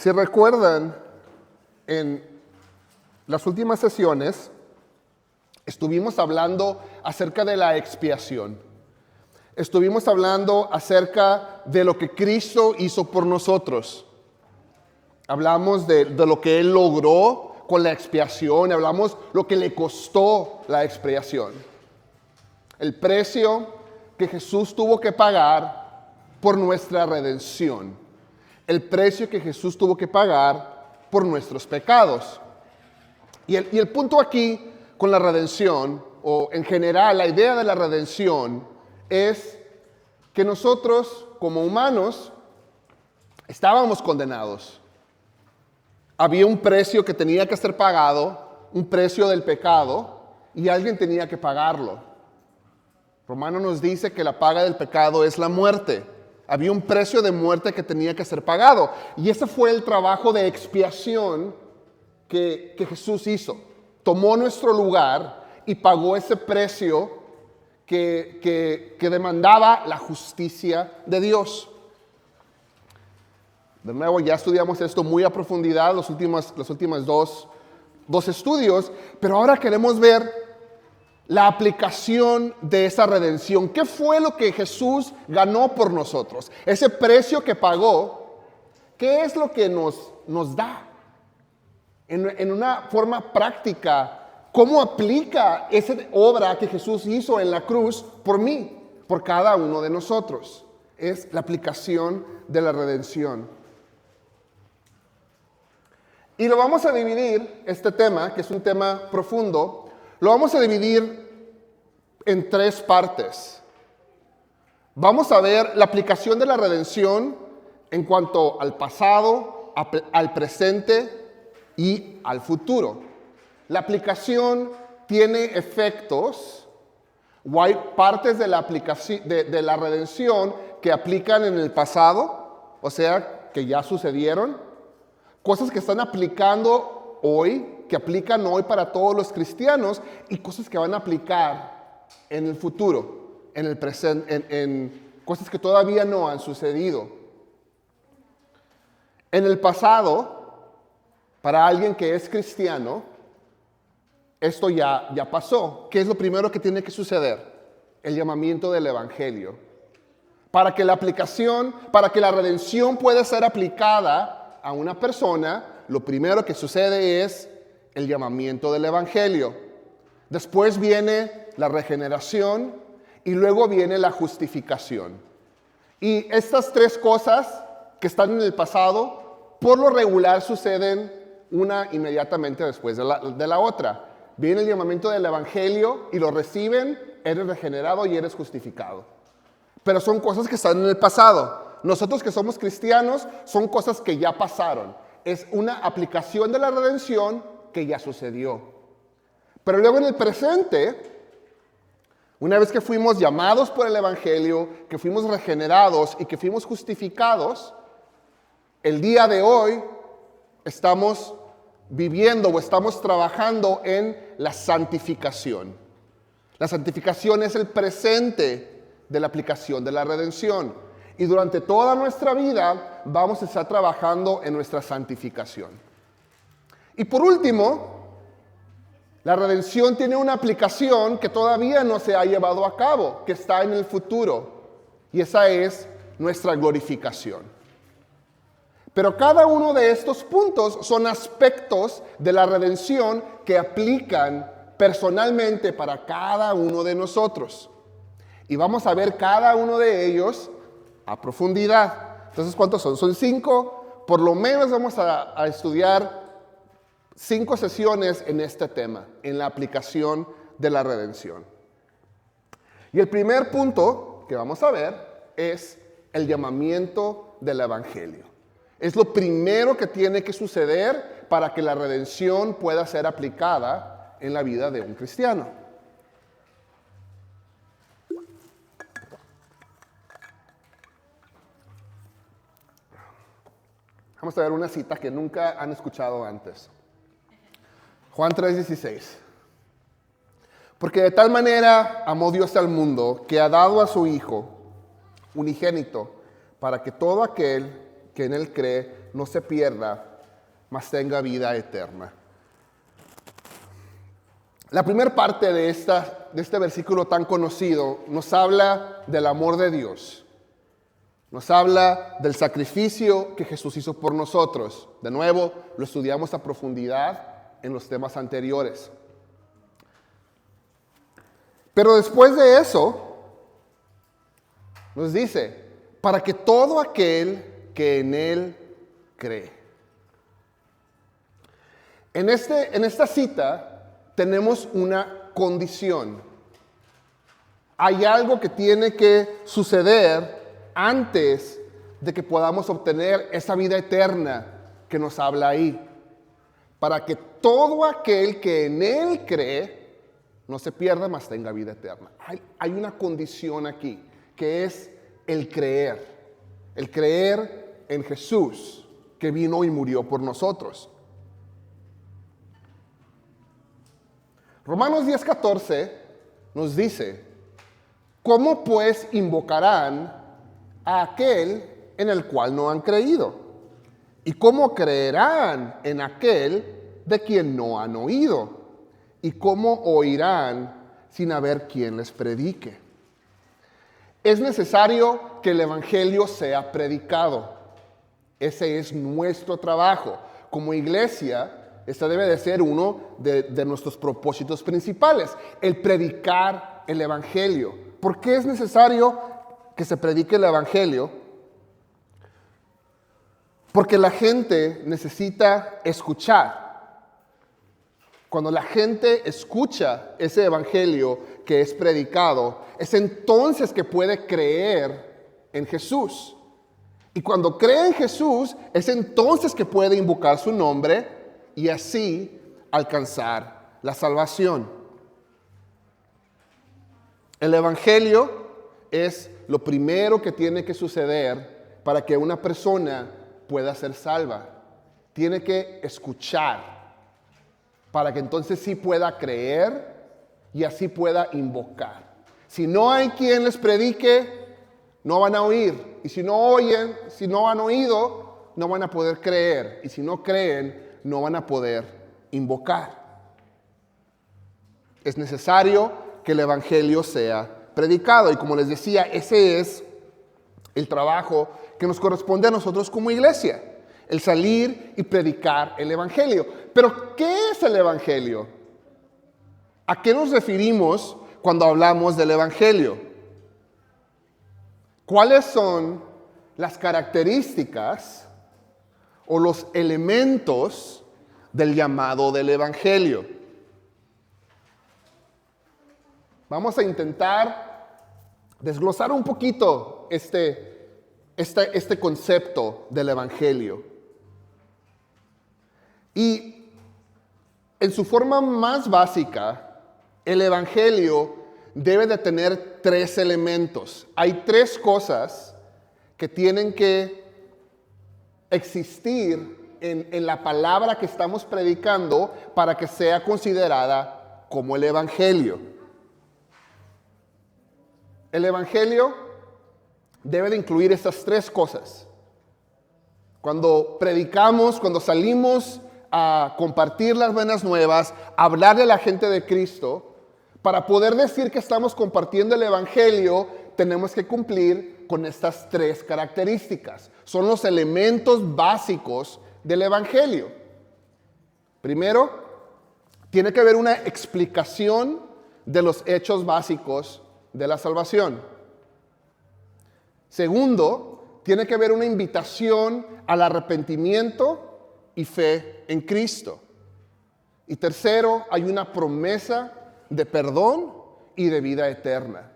Si recuerdan, en las últimas sesiones estuvimos hablando acerca de la expiación. Estuvimos hablando acerca de lo que Cristo hizo por nosotros. Hablamos de lo que Él logró con la expiación. Hablamos lo que le costó la expiación. El precio que Jesús tuvo que pagar por nuestra redención. El precio que Jesús tuvo que pagar por nuestros pecados. Y el punto aquí con la redención, o en general la idea de la redención, es que nosotros como humanos estábamos condenados. Había un precio que tenía que ser pagado, un precio del pecado, y alguien tenía que pagarlo. Romano nos dice que la paga del pecado es la muerte. Había un precio de muerte que tenía que ser pagado. Y ese fue el trabajo de expiación que Jesús hizo. Tomó nuestro lugar y pagó ese precio que demandaba la justicia de Dios. De nuevo, ya estudiamos esto muy a profundidad, los últimos dos estudios, pero ahora queremos ver la aplicación de esa redención. ¿Qué fue lo que Jesús ganó por nosotros? Ese precio que pagó, ¿qué es lo que nos da? En una forma práctica, ¿cómo aplica esa obra que Jesús hizo en la cruz por mí, por cada uno de nosotros? Es la aplicación de la redención. Y lo vamos a dividir, este tema, que es un tema profundo, lo vamos a dividir en tres partes. Vamos a ver la aplicación de la redención en cuanto al pasado, al presente y al futuro. La aplicación tiene efectos, o hay partes de la aplicación de la redención que aplican en el pasado, o sea, que ya sucedieron, cosas que están aplicando hoy, que aplican hoy para todos los cristianos, y cosas que van a aplicar en el futuro, en el presente, en cosas que todavía no han sucedido. En el pasado, para alguien que es cristiano, esto ya pasó. ¿Qué es lo primero que tiene que suceder? El llamamiento del Evangelio. Para que la redención pueda ser aplicada a una persona, lo primero que sucede es el llamamiento del Evangelio. Después viene la regeneración y luego viene la justificación. Y estas tres cosas que están en el pasado, por lo regular suceden una inmediatamente después de la otra. Viene el llamamiento del Evangelio y lo reciben, eres regenerado y eres justificado. Pero son cosas que están en el pasado. Nosotros que somos cristianos, son cosas que ya pasaron. Es una aplicación de la redención que ya sucedió. Pero luego en el presente, una vez que fuimos llamados por el Evangelio, que fuimos regenerados y que fuimos justificados, el día de hoy estamos viviendo o estamos trabajando en la santificación. La santificación es el presente de la aplicación de la redención. Y durante toda nuestra vida vamos a estar trabajando en nuestra santificación. Y por último, la redención tiene una aplicación que todavía no se ha llevado a cabo, que está en el futuro. Y esa es nuestra glorificación. Pero cada uno de estos puntos son aspectos de la redención que aplican personalmente para cada uno de nosotros. Y vamos a ver cada uno de ellos a profundidad. Entonces, ¿cuántos son? Son 5. Por lo menos vamos a estudiar 5 sesiones en este tema, en la aplicación de la redención. Y el primer punto que vamos a ver es el llamamiento del Evangelio. Es lo primero que tiene que suceder para que la redención pueda ser aplicada en la vida de un cristiano. Vamos a ver una cita que nunca han escuchado antes. Juan 3:16. Porque de tal manera amó Dios al mundo que ha dado a su Hijo unigénito para que todo aquel que en Él cree no se pierda, mas tenga vida eterna. La primera parte de este versículo tan conocido nos habla del amor de Dios. Nos habla del sacrificio que Jesús hizo por nosotros. De nuevo, lo estudiamos a profundidad en los temas anteriores. Pero después de eso, nos dice, para que todo aquel que en Él cree. En esta cita tenemos una condición. Hay algo que tiene que suceder antes de que podamos obtener esa vida eterna que nos habla ahí. Para que todo aquel que en Él cree no se pierda, mas tenga vida eterna. Hay una condición aquí, que es el creer en Jesús, que vino y murió por nosotros. Romanos 10:14 nos dice, ¿cómo pues invocarán a aquel en el cual no han creído? ¿Y cómo creerán en aquel de quien no han oído? ¿Y cómo oirán sin haber quien les predique? Es necesario que el evangelio sea predicado. Ese es nuestro trabajo. Como iglesia, este debe de ser uno de nuestros propósitos principales, el predicar el evangelio. ¿Por qué es necesario que se predique el evangelio? Porque la gente necesita escuchar. Cuando la gente escucha ese evangelio que es predicado, es entonces que puede creer en Jesús. Y cuando cree en Jesús, es entonces que puede invocar su nombre y así alcanzar la salvación. El evangelio es lo primero que tiene que suceder para que una persona pueda ser salva. Tiene que escuchar para que entonces sí pueda creer y así pueda invocar. Si no hay quien les predique, no van a oír. Y si no oyen, si no han oído, no van a poder creer. Y si no creen, no van a poder invocar. Es necesario que el evangelio sea predicado. Y como les decía, ese es el trabajo que nos corresponde a nosotros como iglesia. El salir y predicar el evangelio. Pero, ¿qué es el evangelio? ¿A qué nos referimos cuando hablamos del evangelio? ¿Cuáles son las características o los elementos del llamado del evangelio? Vamos a intentar desglosar un poquito este concepto del evangelio. Y en su forma más básica, el evangelio debe de tener 3 elementos. Hay 3 cosas que tienen que existir en la palabra que estamos predicando para que sea considerada como el evangelio. El evangelio debe de incluir estas 3 cosas. Cuando predicamos, cuando salimos a compartir las buenas nuevas, a hablarle a la gente de Cristo, para poder decir que estamos compartiendo el evangelio, tenemos que cumplir con estas 3 características. Son los elementos básicos del evangelio. Primero, tiene que haber una explicación de los hechos básicos de la salvación. Segundo, tiene que haber una invitación al arrepentimiento y fe en Cristo. Y tercero, hay una promesa de perdón y de vida eterna.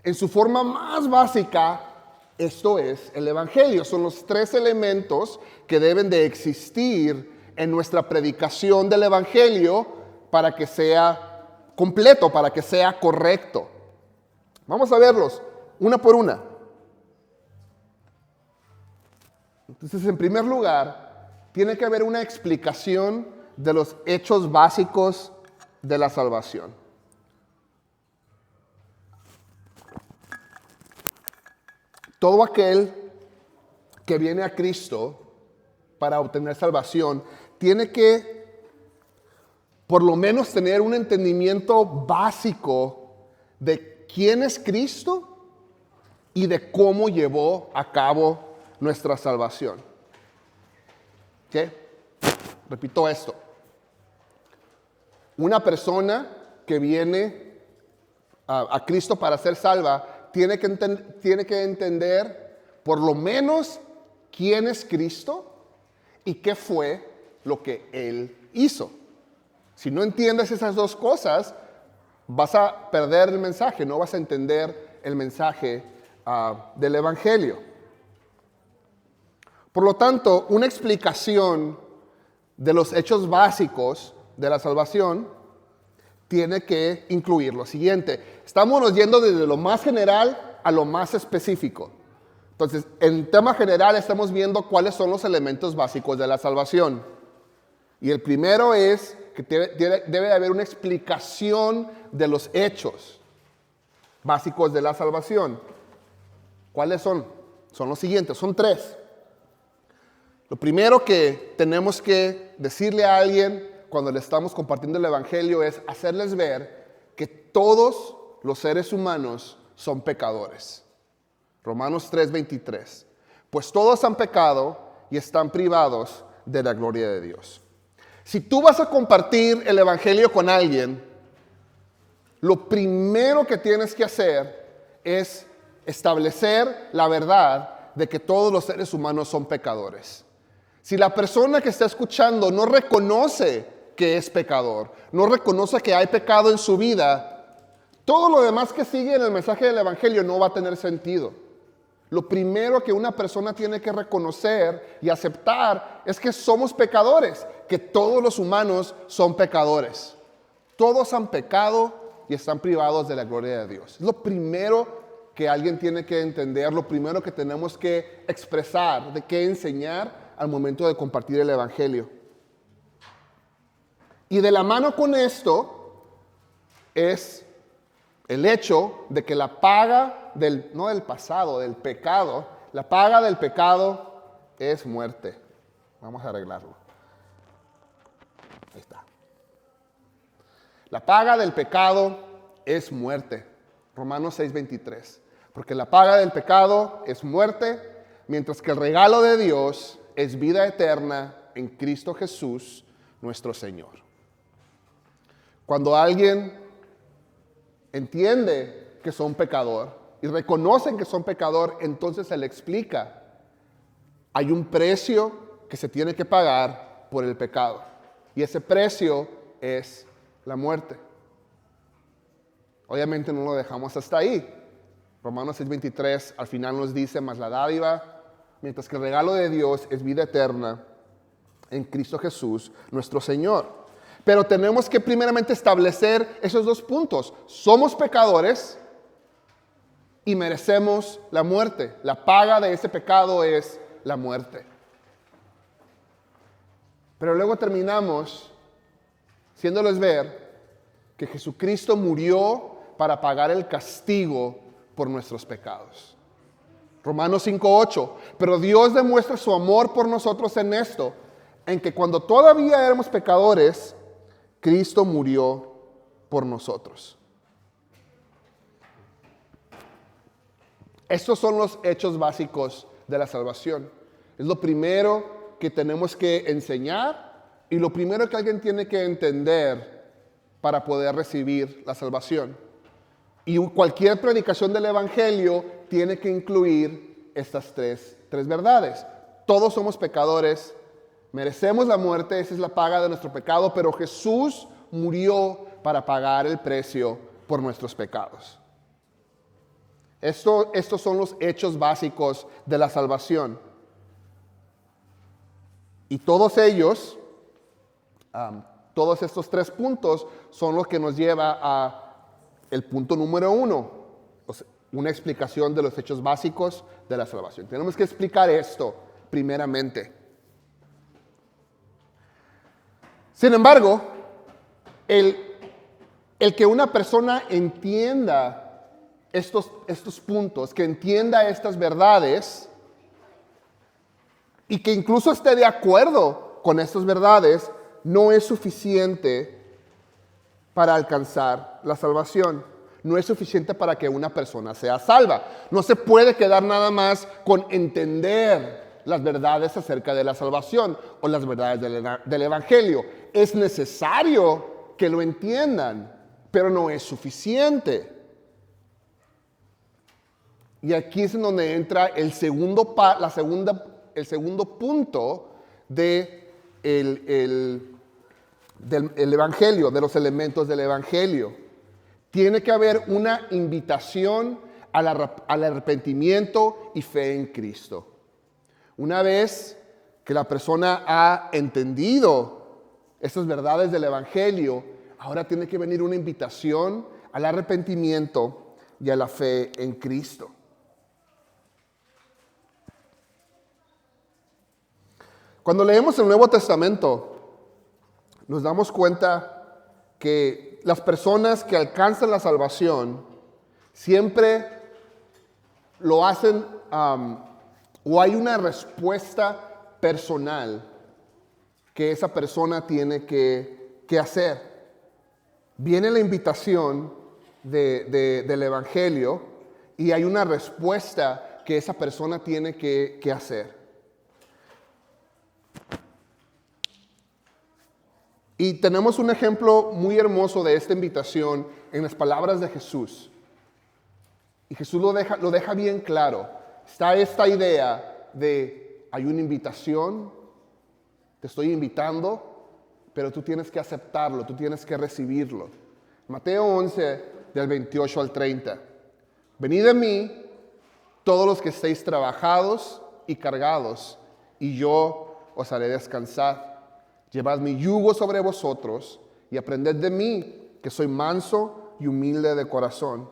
En su forma más básica, esto es el evangelio. Son los 3 elementos que deben de existir en nuestra predicación del evangelio para que sea completo, para que sea correcto. Vamos a verlos una por una. Entonces, en primer lugar, tiene que haber una explicación de los hechos básicos de la salvación. Todo aquel que viene a Cristo para obtener salvación, tiene que por lo menos tener un entendimiento básico de quién es Cristo y de cómo llevó a cabo nuestra salvación. ¿Qué? Repito esto. Una persona que viene a Cristo para ser salva tiene que entender por lo menos quién es Cristo y qué fue lo que Él hizo. Si no entiendes esas dos cosas, vas a perder el mensaje, no vas a entender el mensaje del Evangelio. Por lo tanto, una explicación de los hechos básicos de la salvación tiene que incluir lo siguiente. Estamos yendo desde lo más general a lo más específico. Entonces, en tema general estamos viendo cuáles son los elementos básicos de la salvación. Y el primero es que debe haber una explicación de los hechos básicos de la salvación. ¿Cuáles son? Son los siguientes, son tres. Lo primero que tenemos que decirle a alguien cuando le estamos compartiendo el Evangelio es hacerles ver que todos los seres humanos son pecadores. Romanos 3:23. Pues todos han pecado y están privados de la gloria de Dios. Si tú vas a compartir el Evangelio con alguien, lo primero que tienes que hacer es establecer la verdad de que todos los seres humanos son pecadores. Si la persona que está escuchando no reconoce que es pecador, no reconoce que hay pecado en su vida, todo lo demás que sigue en el mensaje del Evangelio no va a tener sentido. Lo primero que una persona tiene que reconocer y aceptar es que somos pecadores, que todos los humanos son pecadores. Todos han pecado y están privados de la gloria de Dios. Es lo primero que alguien tiene que entender, lo primero que tenemos que expresar, de qué enseñar al momento de compartir el Evangelio. Y de la mano con esto es el hecho de que la paga no del pasado, del pecado, la paga del pecado es muerte. Vamos a arreglarlo. Ahí está. La paga del pecado es muerte. Romanos 6:23. Porque la paga del pecado es muerte, mientras que el regalo de Dios es vida eterna en Cristo Jesús, nuestro Señor. Cuando alguien entiende que son pecador y reconocen que son pecador, entonces se le explica. Hay un precio que se tiene que pagar por el pecado. Y ese precio es la muerte. Obviamente no lo dejamos hasta ahí. Romanos 6:23 al final nos dice, mas la dádiva, mientras que el regalo de Dios es vida eterna en Cristo Jesús, nuestro Señor. Pero tenemos que primeramente establecer esos dos puntos. Somos pecadores y merecemos la muerte. La paga de ese pecado es la muerte. Pero luego terminamos haciéndoles ver que Jesucristo murió para pagar el castigo por nuestros pecados. Romanos 5:8. Pero Dios demuestra su amor por nosotros en esto, en que cuando todavía éramos pecadores, Cristo murió por nosotros. Estos son los hechos básicos de la salvación. Es lo primero que tenemos que enseñar y lo primero que alguien tiene que entender para poder recibir la salvación. Y cualquier predicación del Evangelio tiene que incluir estas tres verdades. Todos somos pecadores, merecemos la muerte, esa es la paga de nuestro pecado, pero Jesús murió para pagar el precio por nuestros pecados. Estos son los hechos básicos de la salvación. Y todos ellos, todos estos tres puntos son los que nos lleva a el punto número 1, una explicación de los hechos básicos de la salvación. Tenemos que explicar esto primeramente. Sin embargo, el que una persona entienda estos puntos, que entienda estas verdades, y que incluso esté de acuerdo con estas verdades, no es suficiente para alcanzar la salvación. No es suficiente para que una persona sea salva. No se puede quedar nada más con entender las verdades acerca de la salvación o las verdades del Evangelio. Es necesario que lo entiendan, pero no es suficiente. Y aquí es en donde entra el segundo punto del Evangelio, de los elementos del Evangelio. Tiene que haber una invitación al arrepentimiento y fe en Cristo. Una vez que la persona ha entendido estas verdades del Evangelio, ahora tiene que venir una invitación al arrepentimiento y a la fe en Cristo. Cuando leemos el Nuevo Testamento, nos damos cuenta que las personas que alcanzan la salvación siempre lo hacen, o hay una respuesta personal que esa persona tiene que hacer. Viene la invitación del Evangelio y hay una respuesta que esa persona tiene que hacer. Y tenemos un ejemplo muy hermoso de esta invitación en las palabras de Jesús. Y Jesús lo deja bien claro. Está esta idea de, hay una invitación, te estoy invitando, pero tú tienes que aceptarlo, tú tienes que recibirlo. Mateo 11, del 28 al 30. Venid a mí, todos los que estéis trabajados y cargados, y yo os haré descansar. Llevad mi yugo sobre vosotros y aprended de mí, que soy manso y humilde de corazón,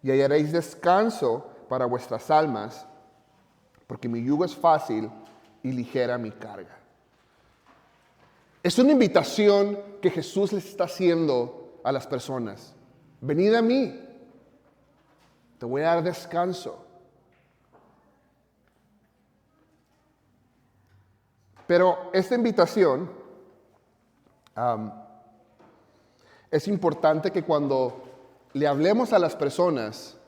y hallaréis descanso para vuestras almas, porque mi yugo es fácil y ligera mi carga. Es una invitación que Jesús les está haciendo a las personas. Venid a mí, te voy a dar descanso. Pero esta invitación es importante que cuando le hablemos a las personas,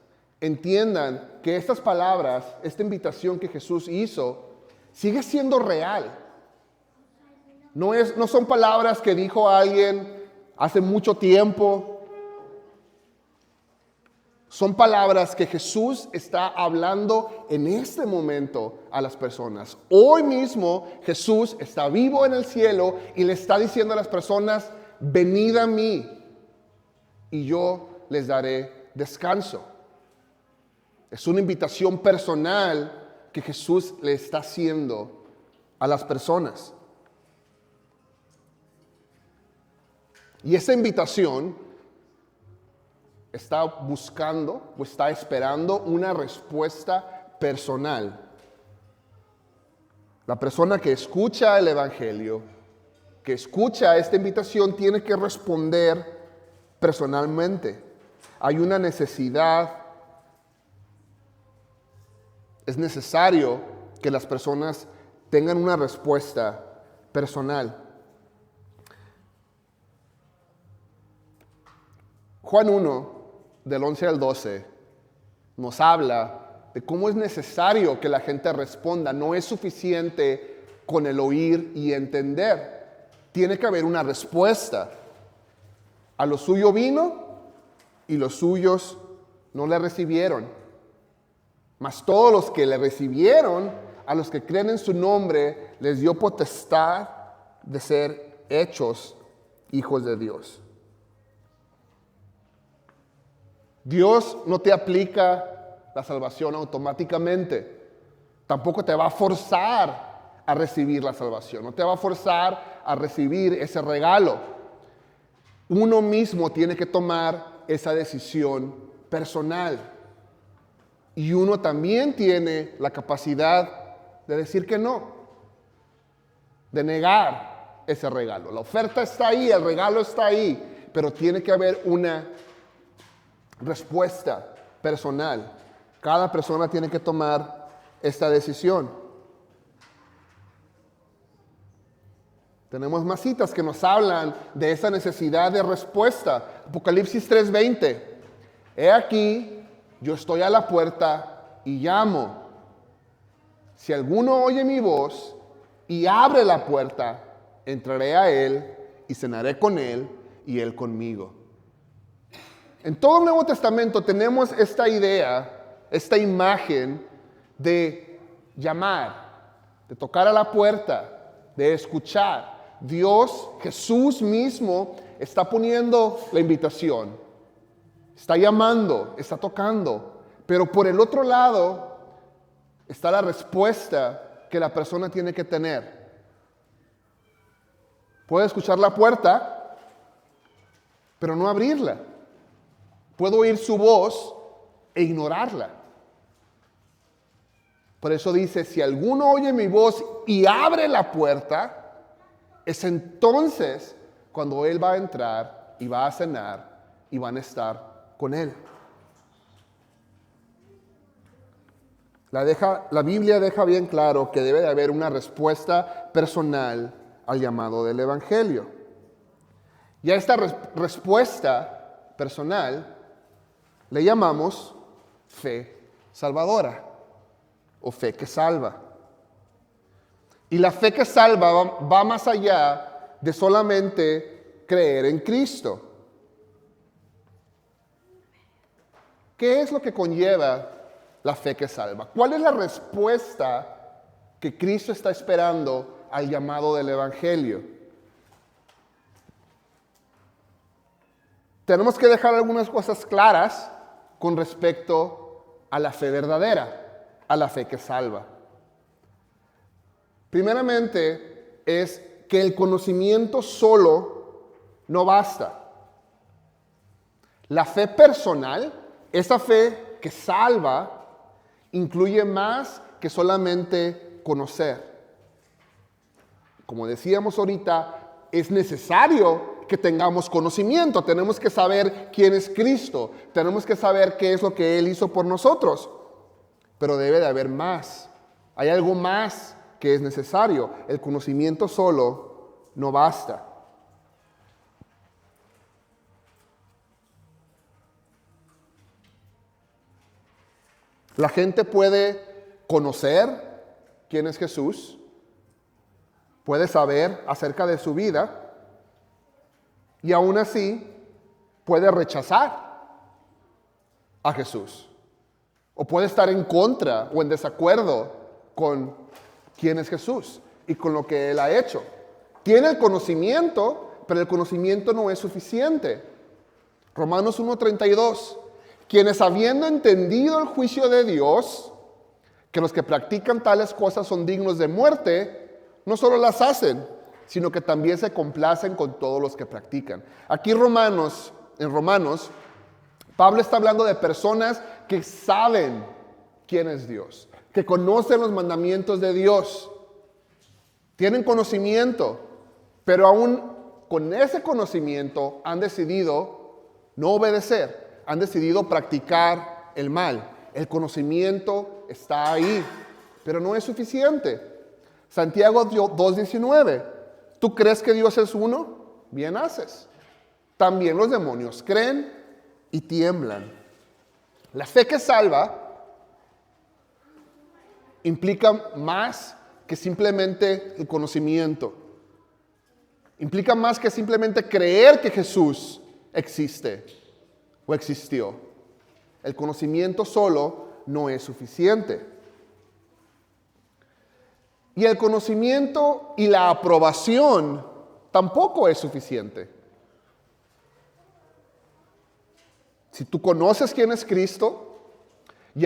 entiendan que estas palabras, esta invitación que Jesús hizo, sigue siendo real. No son palabras que dijo alguien hace mucho tiempo. Son palabras que Jesús está hablando en este momento a las personas. Hoy mismo Jesús está vivo en el cielo y le está diciendo a las personas, venid a mí y yo les daré descanso. Es una invitación personal que Jesús le está haciendo a las personas. Y esa invitación está buscando o está esperando una respuesta personal. La persona que escucha el Evangelio, que escucha esta invitación, tiene que responder personalmente. Hay una necesidad. Es necesario que las personas tengan una respuesta personal. Juan 1, del 11 al 12, nos habla de cómo es necesario que la gente responda. No es suficiente con el oír y entender. Tiene que haber una respuesta. A lo suyo vino y los suyos no le recibieron. Mas todos los que le recibieron, a los que creen en su nombre, les dio potestad de ser hechos hijos de Dios. Dios no te aplica la salvación automáticamente. Tampoco te va a forzar a recibir la salvación. No te va a forzar a recibir ese regalo. Uno mismo tiene que tomar esa decisión personal. Y uno también tiene la capacidad de decir que no, de negar ese regalo. La oferta está ahí, el regalo está ahí, pero tiene que haber una respuesta personal. Cada persona tiene que tomar esta decisión. Tenemos más citas que nos hablan de esa necesidad de respuesta. Apocalipsis 3:20. He aquí, yo estoy a la puerta y llamo. Si alguno oye mi voz y abre la puerta, entraré a él y cenaré con él y él conmigo. En todo el Nuevo Testamento tenemos esta idea, esta imagen de llamar, de tocar a la puerta, de escuchar. Dios, Jesús mismo, está poniendo la invitación, está llamando, está tocando, pero por el otro lado está la respuesta que la persona tiene que tener. Puedo escuchar la puerta, pero no abrirla. Puedo oír su voz e ignorarla. Por eso dice, si alguno oye mi voz y abre la puerta, es entonces cuando Él va a entrar y va a cenar y van a estar con Él. La Biblia deja bien claro que debe de haber una respuesta personal al llamado del Evangelio. Y a esta respuesta personal le llamamos fe salvadora o fe que salva. Y la fe que salva va más allá de solamente creer en Cristo. ¿Qué es lo que conlleva la fe que salva? ¿Cuál es la respuesta que Cristo está esperando al llamado del Evangelio? Tenemos que dejar algunas cosas claras con respecto a la fe verdadera, a la fe que salva. Primeramente, es que el conocimiento solo no basta. La fe personal, esa fe que salva, incluye más que solamente conocer. Como decíamos ahorita, es necesario que tengamos conocimiento. Tenemos que saber quién es Cristo. Tenemos que saber qué es lo que Él hizo por nosotros. Pero debe de haber más. Hay algo más que es necesario. El conocimiento solo no basta. La gente puede conocer quién es Jesús, puede saber acerca de su vida y aún así puede rechazar a Jesús o puede estar en contra o en desacuerdo con quién es Jesús y con lo que Él ha hecho. Tiene el conocimiento, pero el conocimiento no es suficiente. Romanos 1:32. Quienes habiendo entendido el juicio de Dios, que los que practican tales cosas son dignos de muerte, no solo las hacen, sino que también se complacen con todos los que practican. Aquí en Romanos, Pablo está hablando de personas que saben quién es Dios, que conocen los mandamientos de Dios, tienen conocimiento, pero aún con ese conocimiento han decidido no obedecer, han decidido practicar el mal. El conocimiento está ahí, pero no es suficiente. Santiago 2:19, ¿tú crees que Dios es uno? Bien haces. También los demonios creen y tiemblan. La fe que salva implica más que simplemente el conocimiento. Implica más que simplemente creer que Jesús existe o existió. El conocimiento solo no es suficiente. Y el conocimiento y la aprobación tampoco es suficiente. Si tú conoces quién es Cristo y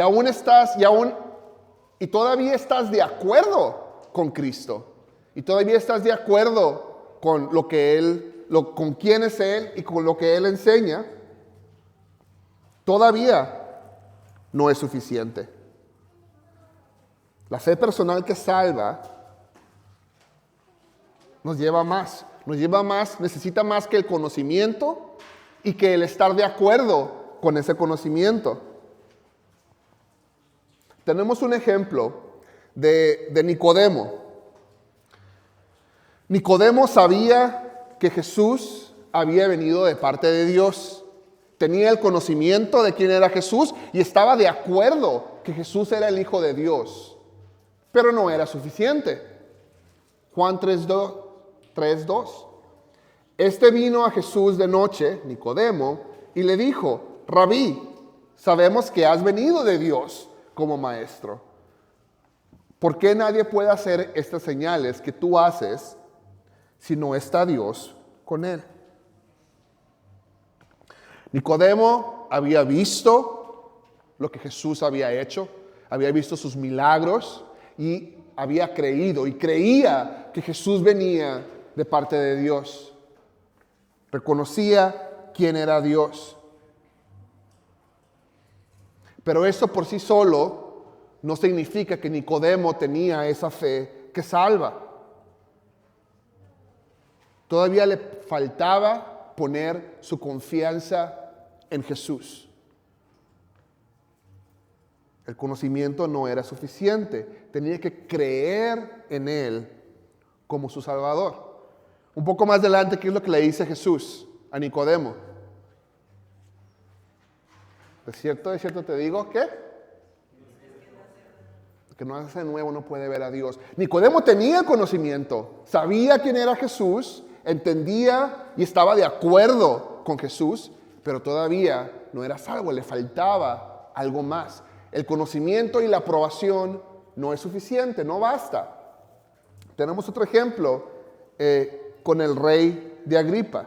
todavía estás de acuerdo con Cristo y todavía estás de acuerdo con con quién es Él y con lo que Él enseña, todavía no es suficiente. La fe personal que salva nos lleva más, necesita más que el conocimiento y que el estar de acuerdo con ese conocimiento. Tenemos un ejemplo de Nicodemo. Nicodemo sabía que Jesús había venido de parte de Dios. Tenía el conocimiento de quién era Jesús y estaba de acuerdo que Jesús era el Hijo de Dios. Pero no era suficiente. Juan 3:2. Este vino a Jesús de noche, Nicodemo, y le dijo: Rabí, sabemos que has venido de Dios como maestro. ¿Por qué nadie puede hacer estas señales que tú haces si no está Dios con él? Nicodemo había visto lo que Jesús había hecho, había visto sus milagros y había creído y creía que Jesús venía de parte de Dios. Reconocía quién era Dios. Pero eso por sí solo no significa que Nicodemo tenía esa fe que salva. Todavía le faltaba poner su confianza en Jesús. El conocimiento no era suficiente. Tenía que creer en Él como su Salvador. Un poco más adelante, ¿qué es lo que le dice Jesús a Nicodemo? De cierto te digo que no nace de nuevo no puede ver a Dios. Nicodemo tenía conocimiento, sabía quién era Jesús, entendía y estaba de acuerdo con Jesús, pero todavía no era salvo, le faltaba algo más. El conocimiento y la aprobación no es suficiente, no basta. Tenemos otro ejemplo con el rey de Agripa.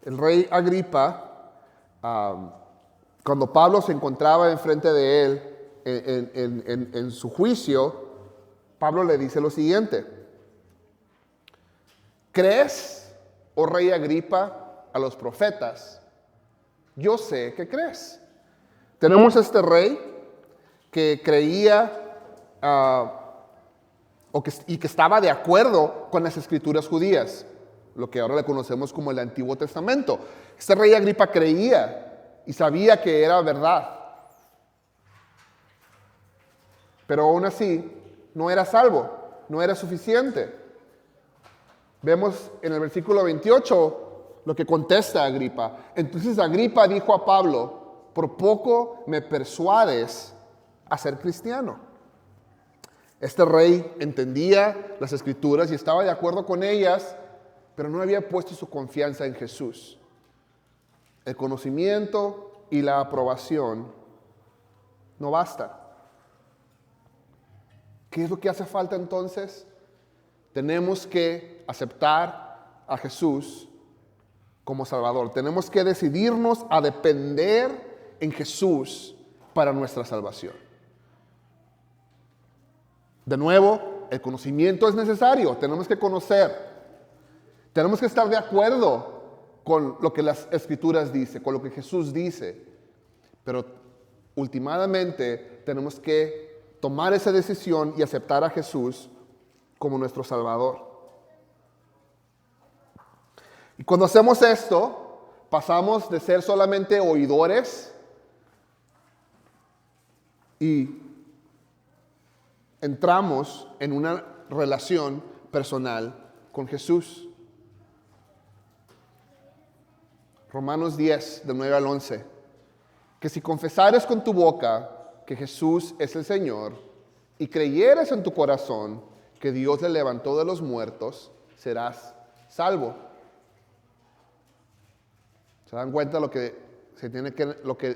El rey Agripa, cuando Pablo se encontraba enfrente de él en su juicio, Pablo le dice lo siguiente: ¿crees, oh rey Agripa, a los profetas? Yo sé que crees. Tenemos este rey que creía y que estaba de acuerdo con las escrituras judías, lo que ahora le conocemos como el Antiguo Testamento. Este rey Agripa creía y sabía que era verdad, pero aún así no era salvo, no era suficiente. Vemos en el versículo 28 lo que contesta Agripa. Entonces Agripa dijo a Pablo: por poco me persuades a ser cristiano. Este rey entendía las escrituras y estaba de acuerdo con ellas, pero no había puesto su confianza en Jesús. El conocimiento y la aprobación no basta. ¿Qué es lo que hace falta entonces? Tenemos que aceptar a Jesús como Salvador. Tenemos que decidirnos a depender en Jesús para nuestra salvación. De nuevo, el conocimiento es necesario. Tenemos que conocer. Tenemos que estar de acuerdo con lo que las Escrituras dicen, con lo que Jesús dice. Pero últimamente tenemos que tomar esa decisión y aceptar a Jesús como nuestro Salvador. Y cuando hacemos esto, pasamos de ser solamente oidores y entramos en una relación personal con Jesús. Romanos 10, del 9 al 11. Que si confesares con tu boca que Jesús es el Señor y creyeres en tu corazón que Dios le levantó de los muertos, serás salvo. ¿Se dan cuenta lo que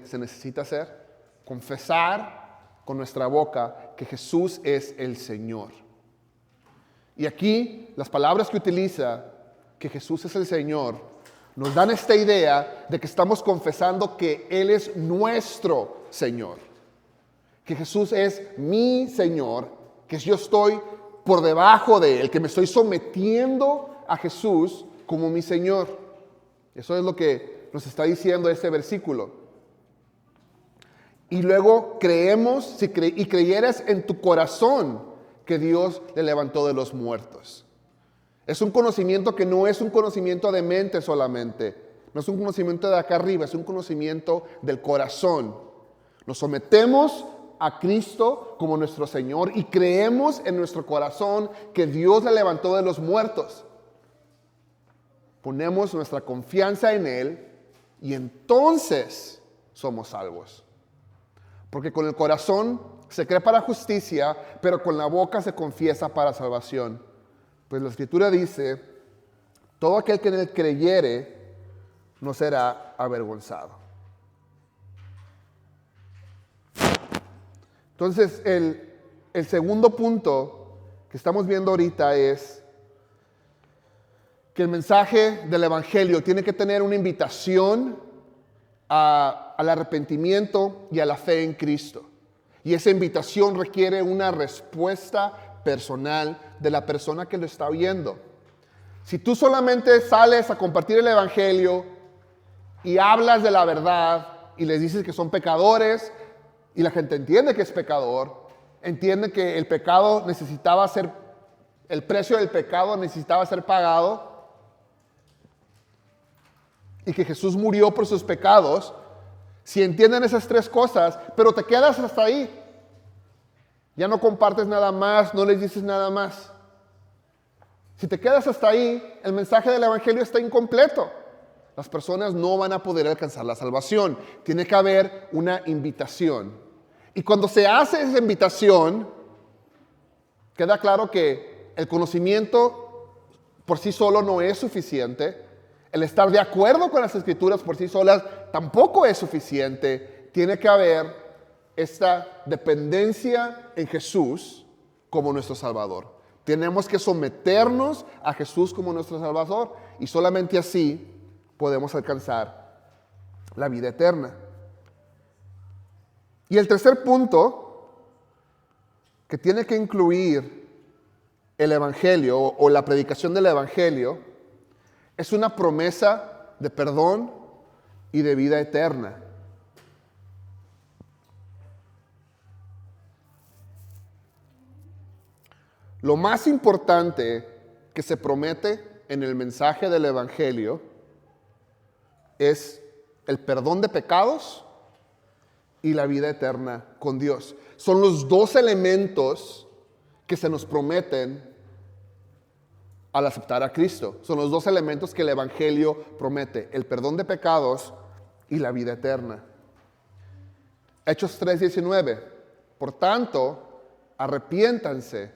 se necesita hacer? Confesar con nuestra boca que Jesús es el Señor. Y aquí las palabras que utiliza, que Jesús es el Señor, nos dan esta idea de que estamos confesando que Él es nuestro Señor. Que Jesús es mi Señor, que yo estoy por debajo de Él, que me estoy sometiendo a Jesús como mi Señor. Eso es lo que nos está diciendo este versículo. Y luego creemos, si creyeras en tu corazón que Dios le levantó de los muertos. Es un conocimiento que no es un conocimiento de mente solamente. No es un conocimiento de acá arriba, es un conocimiento del corazón. Nos sometemos a Cristo como nuestro Señor y creemos en nuestro corazón que Dios le levantó de los muertos, ponemos nuestra confianza en Él y entonces somos salvos. Porque con el corazón se cree para justicia, pero con la boca se confiesa para salvación. Pues la Escritura dice, todo aquel que en Él creyere no será avergonzado. Entonces, el segundo punto que estamos viendo ahorita es que el mensaje del Evangelio tiene que tener una invitación al arrepentimiento y a la fe en Cristo. Y esa invitación requiere una respuesta personal de la persona que lo está oyendo. Si tú solamente sales a compartir el Evangelio y hablas de la verdad y les dices que son pecadores y la gente entiende que es pecador, entiende que el pecado necesitaba ser, el precio del pecado necesitaba ser pagado y que Jesús murió por sus pecados, si entienden esas tres cosas, pero te quedas hasta ahí, ya no compartes nada más, no les dices nada más. Si te quedas hasta ahí, el mensaje del Evangelio está incompleto. Las personas no van a poder alcanzar la salvación. Tiene que haber una invitación. Y cuando se hace esa invitación, queda claro que el conocimiento por sí solo no es suficiente. El estar de acuerdo con las Escrituras por sí solas tampoco es suficiente. Tiene que haber esta dependencia en Jesús como nuestro Salvador. Tenemos que someternos a Jesús como nuestro Salvador y solamente así podemos alcanzar la vida eterna. Y el tercer punto que tiene que incluir el Evangelio o la predicación del Evangelio es una promesa de perdón y de vida eterna. Lo más importante que se promete en el mensaje del Evangelio es el perdón de pecados y la vida eterna con Dios. Son los dos elementos que se nos prometen al aceptar a Cristo. Son los dos elementos que el Evangelio promete, el perdón de pecados y la vida eterna. Hechos 3:19. Por tanto, arrepiéntanse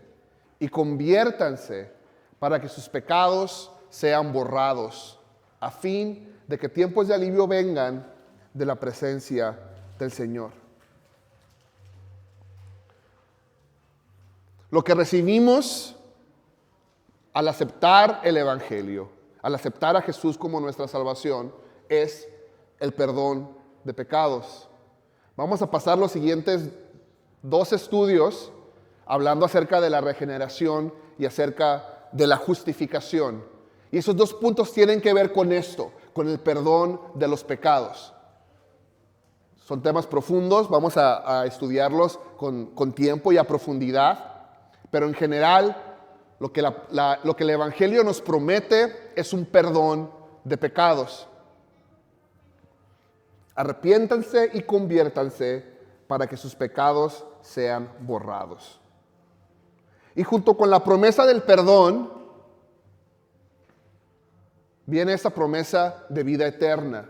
y conviértanse para que sus pecados sean borrados, a fin de que tiempos de alivio vengan de la presencia del Señor. Lo que recibimos al aceptar el Evangelio, al aceptar a Jesús como nuestra salvación, es el perdón de pecados. Vamos a pasar los siguientes 2 estudios hablando acerca de la regeneración y acerca de la justificación. Y esos 2 puntos tienen que ver con esto, con el perdón de los pecados. Son temas profundos, vamos a estudiarlos con tiempo y a profundidad, pero en general lo que el Evangelio nos promete es un perdón de pecados. Arrepiéntanse y conviértanse para que sus pecados sean borrados. Y junto con la promesa del perdón, viene esa promesa de vida eterna,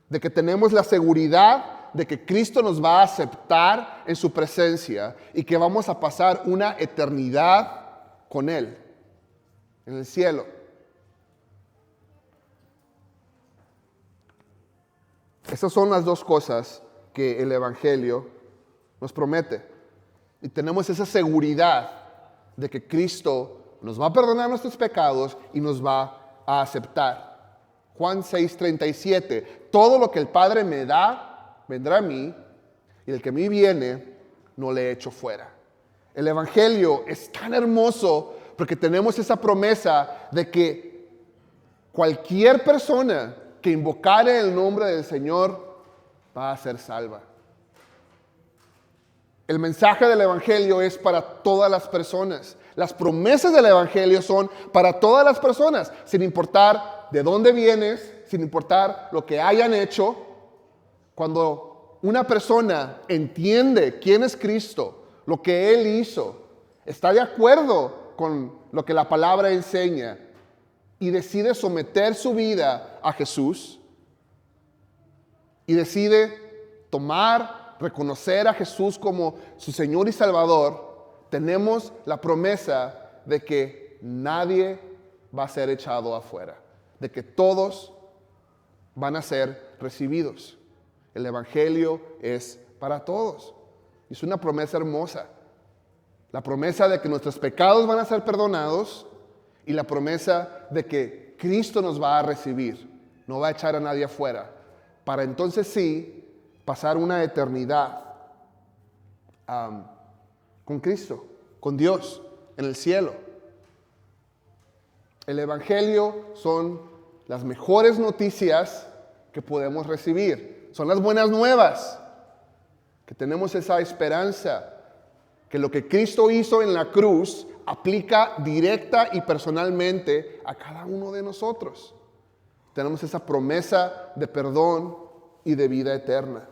de que tenemos la seguridad de que Cristo nos va a aceptar en su presencia y que vamos a pasar una eternidad con Él en el cielo. Esas son las 2 cosas que el Evangelio nos promete. Y tenemos esa seguridad de que Cristo nos va a perdonar nuestros pecados y nos va a aceptar. Juan 6:37, todo lo que el Padre me da, vendrá a mí, y el que a mí viene, no le echo fuera. El Evangelio es tan hermoso porque tenemos esa promesa de que cualquier persona que invocare el nombre del Señor va a ser salva. El mensaje del Evangelio es para todas las personas. Las promesas del Evangelio son para todas las personas, sin importar de dónde vienes, sin importar lo que hayan hecho. Cuando una persona entiende quién es Cristo, lo que Él hizo, está de acuerdo con lo que la palabra enseña y decide someter su vida a Jesús y decide reconocer a Jesús como su Señor y Salvador, tenemos la promesa de que nadie va a ser echado afuera, de que todos van a ser recibidos. El Evangelio es para todos. Es una promesa hermosa. La promesa de que nuestros pecados van a ser perdonados y la promesa de que Cristo nos va a recibir. No va a echar a nadie afuera. Para entonces sí pasar una eternidad con Cristo, con Dios, en el cielo. El Evangelio son las mejores noticias que podemos recibir. Son las buenas nuevas, que tenemos esa esperanza, que lo que Cristo hizo en la cruz aplica directa y personalmente a cada uno de nosotros. Tenemos esa promesa de perdón y de vida eterna.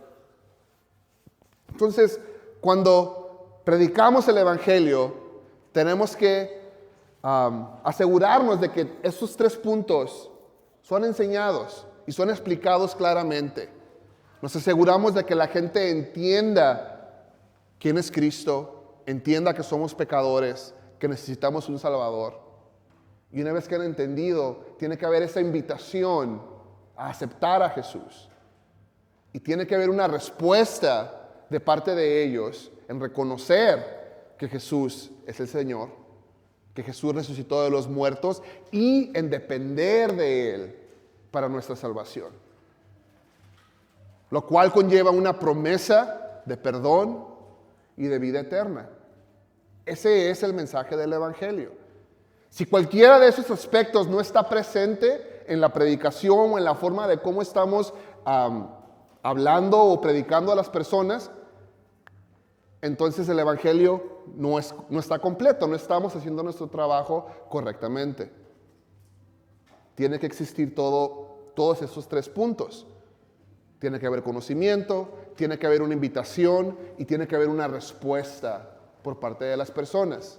Entonces, cuando predicamos el Evangelio, tenemos que asegurarnos de que esos 3 puntos son enseñados y son explicados claramente. Nos aseguramos de que la gente entienda quién es Cristo, entienda que somos pecadores, que necesitamos un Salvador. Y una vez que han entendido, tiene que haber esa invitación a aceptar a Jesús. Y tiene que haber una respuesta de parte de ellos en reconocer que Jesús es el Señor, que Jesús resucitó de los muertos y en depender de Él para nuestra salvación. Lo cual conlleva una promesa de perdón y de vida eterna. Ese es el mensaje del Evangelio. Si cualquiera de esos aspectos no está presente en la predicación o en la forma de cómo estamos hablando o predicando a las personas, entonces el Evangelio no está completo, no estamos haciendo nuestro trabajo correctamente. Tiene que existir todos esos 3 puntos. Tiene que haber conocimiento, tiene que haber una invitación y tiene que haber una respuesta por parte de las personas.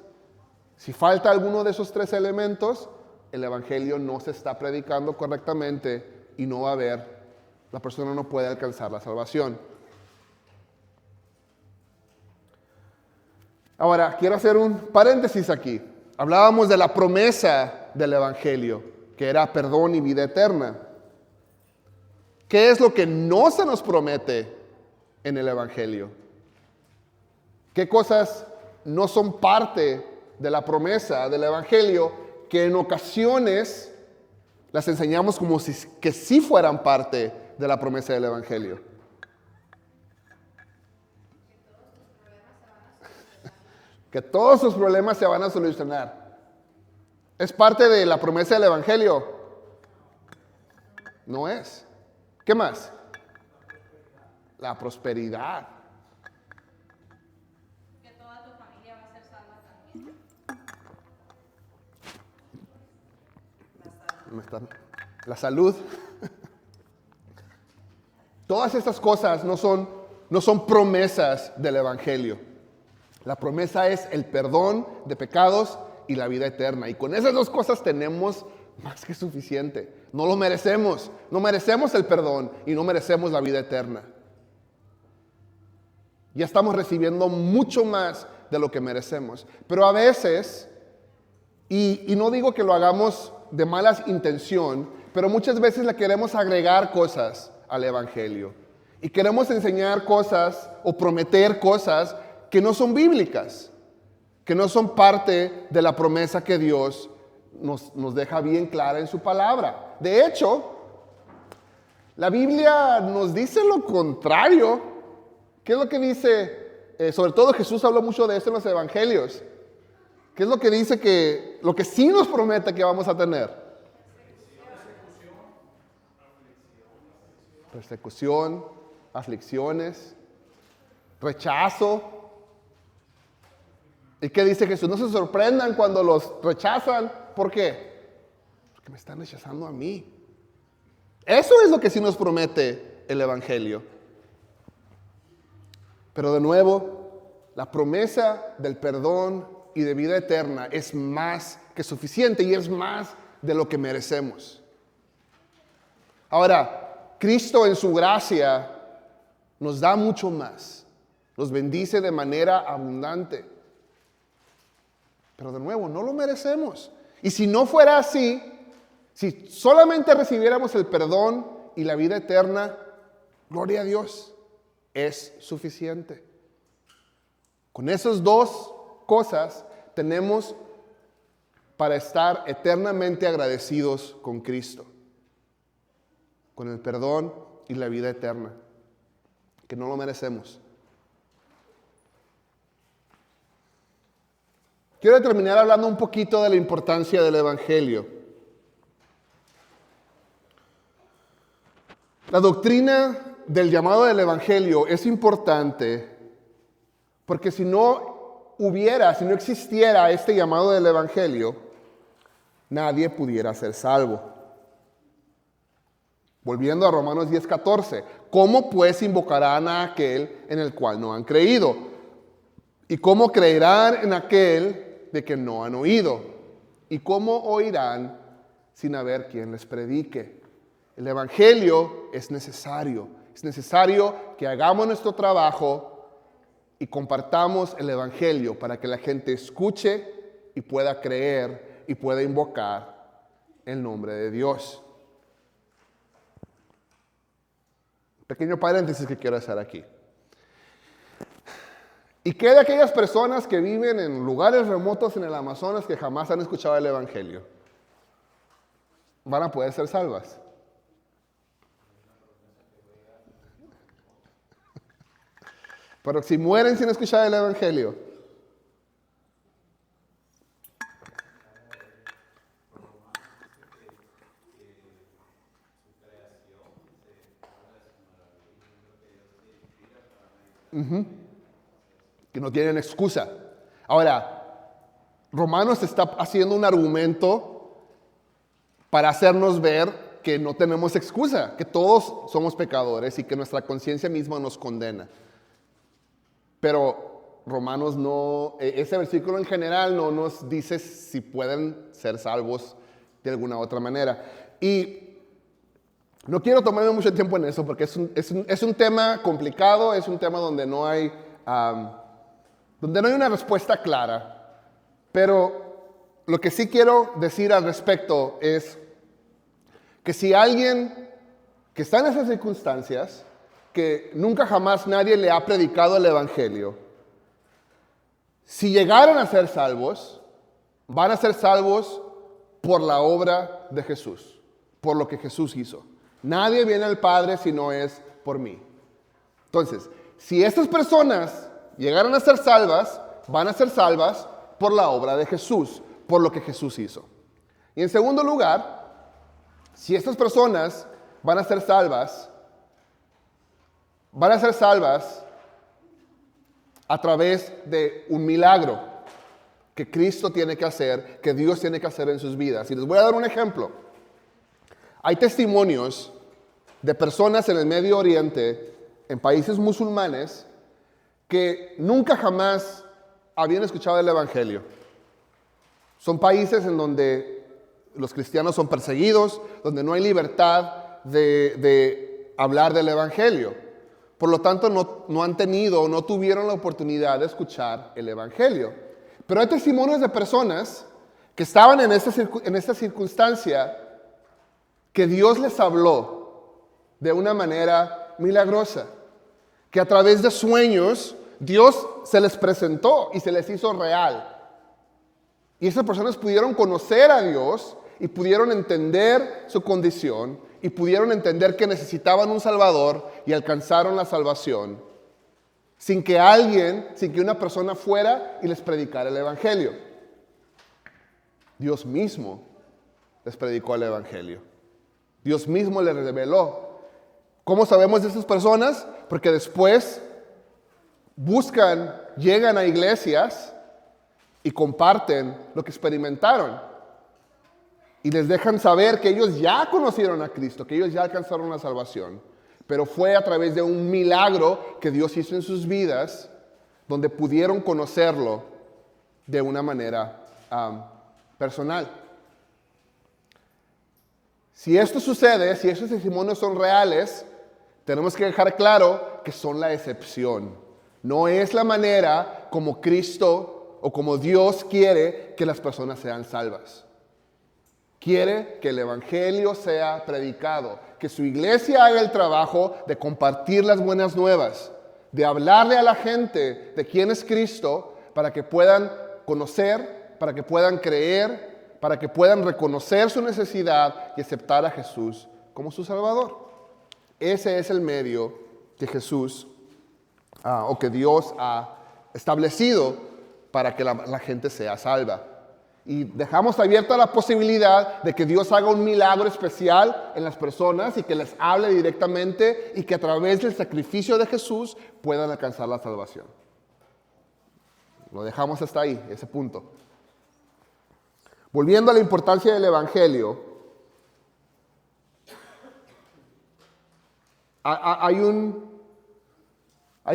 Si falta alguno de esos 3 elementos, el Evangelio no se está predicando correctamente y no va a la persona no puede alcanzar la salvación. Ahora, quiero hacer un paréntesis aquí. Hablábamos de la promesa del Evangelio, que era perdón y vida eterna. ¿Qué es lo que no se nos promete en el Evangelio? ¿Qué cosas no son parte de la promesa del Evangelio que en ocasiones las enseñamos como que sí fueran parte de la promesa del Evangelio? Que todos sus problemas se van a solucionar. ¿Es parte de la promesa del Evangelio? No es. ¿Qué más? La prosperidad. Que toda tu familia va a ser salva también. La salud. Todas estas cosas no son promesas del Evangelio. La promesa es el perdón de pecados y la vida eterna. Y con esas 2 cosas tenemos más que suficiente. No lo merecemos. No merecemos el perdón y no merecemos la vida eterna. Ya estamos recibiendo mucho más de lo que merecemos. Pero a veces, y no digo que lo hagamos de mala intención, pero muchas veces le queremos agregar cosas al Evangelio. Y queremos enseñar cosas o prometer cosas que no son bíblicas, que no son parte de la promesa que Dios nos deja bien clara en su palabra. De hecho, la Biblia nos dice lo contrario. ¿Qué es lo que dice? Sobre todo Jesús habló mucho de esto en los evangelios. ¿Qué es lo que dice lo que sí nos promete que vamos a tener? Persecución, aflicciones, rechazo. ¿Y qué dice Jesús? No se sorprendan cuando los rechazan. ¿Por qué? Porque me están rechazando a mí. Eso es lo que sí nos promete el Evangelio. Pero de nuevo, la promesa del perdón y de vida eterna es más que suficiente y es más de lo que merecemos. Ahora, Cristo en su gracia nos da mucho más. Nos bendice de manera abundante. Pero de nuevo, no lo merecemos. Y si no fuera así, si solamente recibiéramos el perdón y la vida eterna, gloria a Dios, es suficiente. Con esas dos cosas tenemos para estar eternamente agradecidos con Cristo. Con el perdón y la vida eterna, que no lo merecemos. Quiero terminar hablando un poquito de la importancia del Evangelio. La doctrina del llamado del Evangelio es importante porque si no existiera este llamado del Evangelio, nadie pudiera ser salvo. Volviendo a Romanos 10:14, ¿cómo pues invocarán a aquel en el cual no han creído? ¿Y cómo creerán en aquel de que no han oído? ¿Y cómo oirán sin haber quien les predique? El Evangelio es necesario que hagamos nuestro trabajo y compartamos el Evangelio para que la gente escuche y pueda creer y pueda invocar el nombre de Dios. Pequeño paréntesis que quiero hacer aquí. ¿Y qué de aquellas personas que viven en lugares remotos en el Amazonas que jamás han escuchado el Evangelio? ¿Van a poder ser salvas? Pero si mueren sin escuchar el Evangelio, que no tienen excusa. Ahora, Romanos está haciendo un argumento para hacernos ver que no tenemos excusa, que todos somos pecadores y que nuestra conciencia misma nos condena. Pero Romanos ese versículo en general no nos dice si pueden ser salvos de alguna otra manera. Y no quiero tomarme mucho tiempo en eso porque es un tema complicado, es un tema donde no hay una respuesta clara. Pero lo que sí quiero decir al respecto es que si alguien que está en esas circunstancias, que nunca jamás nadie le ha predicado el Evangelio, si llegaron a ser salvos, van a ser salvos por la obra de Jesús, por lo que Jesús hizo. Nadie viene al Padre si no es por mí. Entonces, si estas personas llegaron a ser salvas, van a ser salvas por la obra de Jesús, por lo que Jesús hizo. Y en segundo lugar, si estas personas van a ser salvas a través de un milagro que Cristo tiene que hacer, que Dios tiene que hacer en sus vidas. Y les voy a dar un ejemplo. Hay testimonios de personas en el Medio Oriente, en países musulmanes, que nunca jamás habían escuchado el Evangelio. Son países en donde los cristianos son perseguidos, donde no hay libertad de hablar del Evangelio. Por lo tanto, no tuvieron la oportunidad de escuchar el Evangelio. Pero hay testimonios de personas que estaban en esta circunstancia que Dios les habló de una manera milagrosa, que a través de sueños Dios se les presentó y se les hizo real. Y esas personas pudieron conocer a Dios y pudieron entender su condición y pudieron entender que necesitaban un Salvador y alcanzaron la salvación sin que una persona fuera y les predicara el Evangelio. Dios mismo les predicó el Evangelio. Dios mismo les reveló. ¿Cómo sabemos de esas personas? Porque después llegan a iglesias y comparten lo que experimentaron. Y les dejan saber que ellos ya conocieron a Cristo, que ellos ya alcanzaron la salvación. pero fue a través de un milagro que Dios hizo en sus vidas, donde pudieron conocerlo de una manera personal. Si esto sucede, si esos testimonios son reales, tenemos que dejar claro que son la excepción. No es la manera como Cristo o como Dios quiere que las personas sean salvas. Quiere que el Evangelio sea predicado, que su iglesia haga el trabajo de compartir las buenas nuevas, de hablarle a la gente de quién es Cristo para que puedan conocer, para que puedan creer, para que puedan reconocer su necesidad y aceptar a Jesús como su Salvador. Ese es el medio que Jesús o que Dios ha establecido para que la gente sea salva. Y dejamos abierta la posibilidad de que Dios haga un milagro especial en las personas y que les hable directamente y que a través del sacrificio de Jesús puedan alcanzar la salvación. Lo dejamos hasta ahí, ese punto. Volviendo a la importancia del Evangelio, hay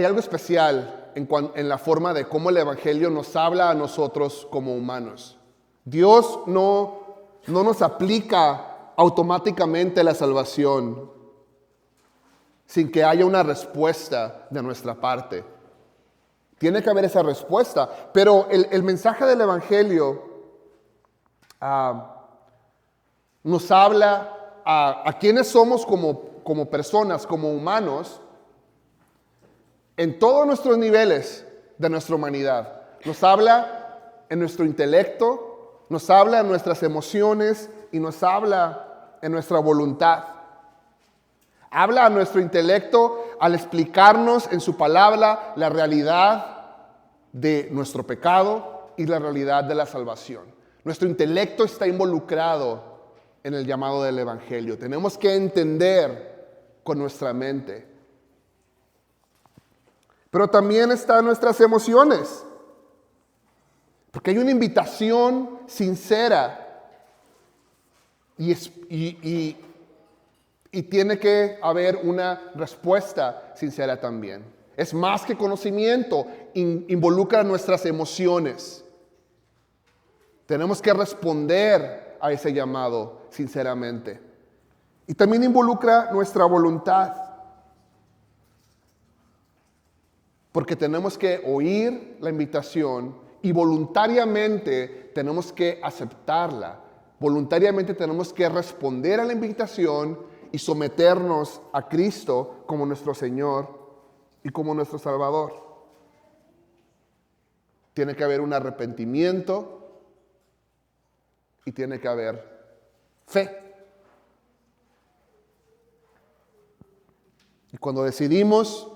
algo especial en la forma de cómo el Evangelio nos habla a nosotros como humanos. Dios no nos aplica automáticamente la salvación sin que haya una respuesta de nuestra parte. Tiene que haber esa respuesta, pero el mensaje del Evangelio nos habla a quienes somos como personas, como humanos, en todos nuestros niveles de nuestra humanidad. Nos habla en nuestro intelecto, nos habla en nuestras emociones y nos habla en nuestra voluntad. Habla a nuestro intelecto al explicarnos en su palabra la realidad de nuestro pecado y la realidad de la salvación. Nuestro intelecto está involucrado en el llamado del Evangelio. Tenemos que entender con nuestra mente. Pero también están nuestras emociones. Porque hay una invitación sincera y tiene que haber una respuesta sincera también. Es más que conocimiento, involucra nuestras emociones. Tenemos que responder a ese llamado sinceramente. Y también involucra nuestra voluntad. Porque tenemos que oír la invitación y voluntariamente tenemos que aceptarla. Voluntariamente tenemos que responder a la invitación y someternos a Cristo como nuestro Señor y como nuestro Salvador. Tiene que haber un arrepentimiento y tiene que haber fe. Y cuando decidimos,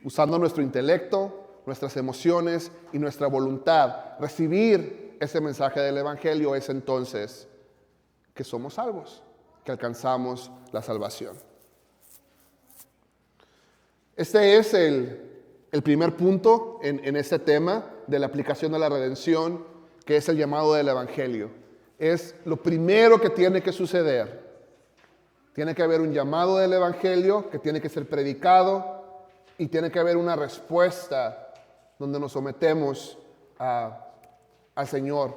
usando nuestro intelecto, nuestras emociones y nuestra voluntad, recibir ese mensaje del Evangelio, es entonces que somos salvos, que alcanzamos la salvación. Este es el primer punto en este tema de la aplicación de la redención, que es el llamado del Evangelio. Es lo primero que tiene que suceder. Tiene que haber un llamado del Evangelio que tiene que ser predicado y tiene que haber una respuesta donde nos sometemos al Señor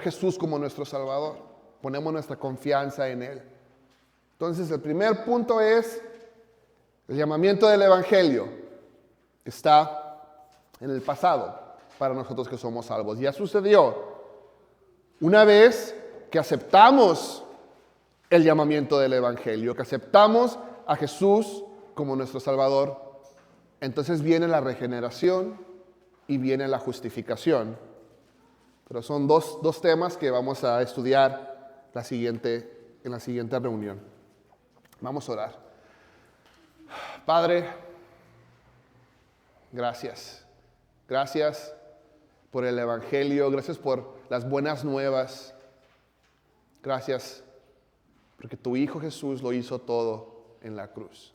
Jesús como nuestro Salvador. Ponemos nuestra confianza en Él. Entonces, el primer punto es el llamamiento del Evangelio. Está en el pasado para nosotros que somos salvos. Ya sucedió. Una vez que aceptamos el llamamiento del Evangelio, que aceptamos a Jesús como nuestro Salvador, entonces viene la regeneración y viene la justificación. Pero son dos temas que vamos a estudiar en la siguiente reunión. Vamos a orar. Padre, gracias. Gracias por el Evangelio, gracias por las buenas nuevas. Gracias porque tu Hijo Jesús lo hizo todo en la cruz.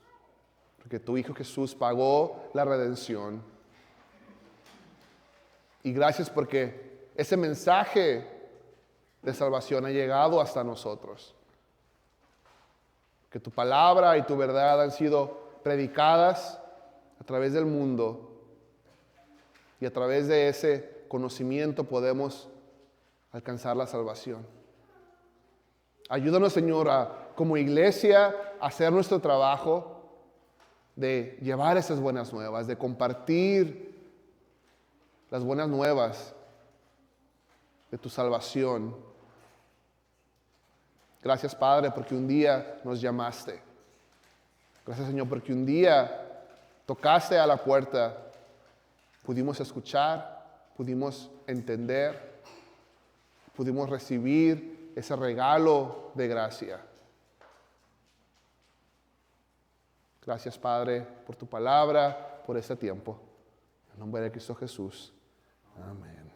Porque tu Hijo Jesús pagó la redención. Y gracias porque ese mensaje de salvación ha llegado hasta nosotros. que tu palabra y tu verdad han sido predicadas a través del mundo y a través de ese conocimiento podemos alcanzar la salvación. Ayúdanos, Señor, como iglesia a hacer nuestro trabajo de llevar esas buenas nuevas, de compartir las buenas nuevas de tu salvación. Gracias, Padre, porque un día nos llamaste. Gracias, Señor, porque un día tocaste a la puerta. Pudimos escuchar, pudimos entender, pudimos recibir ese regalo de gracia. Gracias, Padre, por tu palabra, por este tiempo. En nombre de Cristo Jesús. Amén.